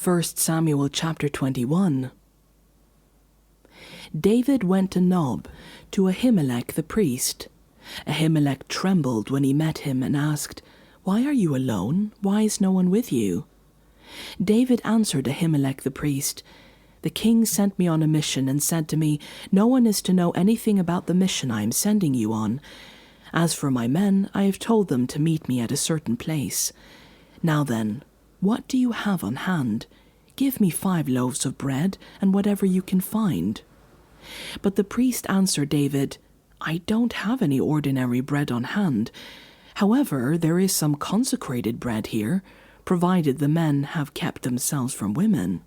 1 Samuel chapter 21. David went to Nob, to Ahimelech the priest. Ahimelech trembled when he met him and asked, "Why are you alone? Why is no one with you?" David answered Ahimelech the priest, "The king sent me on a mission and said to me, 'No one is to know anything about the mission I am sending you on. As for my men, I have told them to meet me at a certain place. Now then, what do you have on hand? Give me 5 loaves of bread and whatever you can find.' But the priest answered David, 'I don't have any ordinary bread on hand. However, there is some consecrated bread here, provided the men have kept themselves from women.'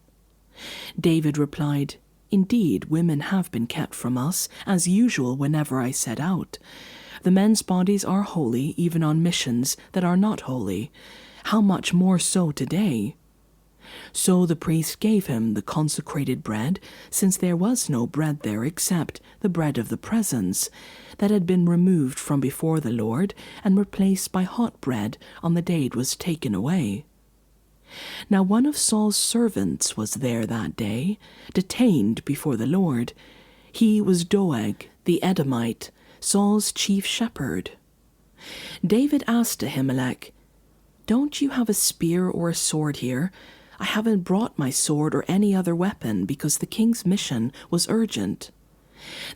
David replied, 'Indeed, women have been kept from us, as usual whenever I set out. The men's bodies are holy even on missions that are not holy. How much more so today?' So the priest gave him the consecrated bread, since there was no bread there except the bread of the presence, that had been removed from before the Lord and replaced by hot bread on the day it was taken away. Now one of Saul's servants was there that day, detained before the Lord. He was Doeg, the Edomite, Saul's chief shepherd. David asked Ahimelech, 'Don't you have a spear or a sword here? I haven't brought my sword or any other weapon because the king's mission was urgent.'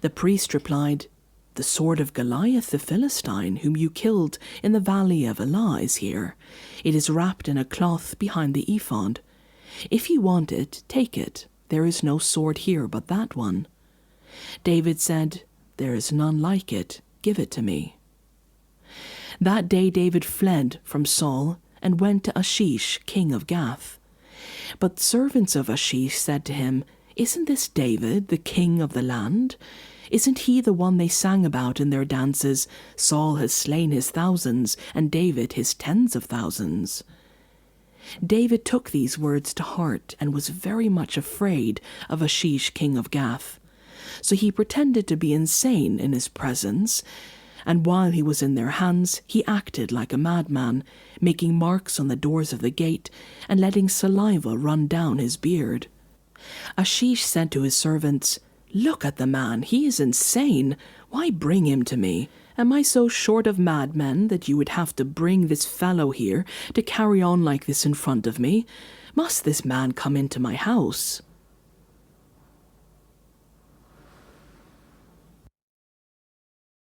The priest replied, 'The sword of Goliath the Philistine, whom you killed in the valley of Elah, is here. It is wrapped in a cloth behind the ephod. If you want it, take it. There is no sword here but that one.' David said, 'There is none like it. Give it to me.' That day David fled from Saul and went to Achish, king of Gath. But servants of Achish said to him, 'Isn't this David, the king of the land? Isn't he the one they sang about in their dances, Saul has slain his thousands, and David his tens of thousands?' David took these words to heart and was very much afraid of Achish, king of Gath. So he pretended to be insane in his presence, and while he was in their hands, he acted like a madman, making marks on the doors of the gate and letting saliva run down his beard. Achish said to his servants, 'Look at the man, he is insane. Why bring him to me? Am I so short of madmen that you would have to bring this fellow here to carry on like this in front of me? Must this man come into my house?'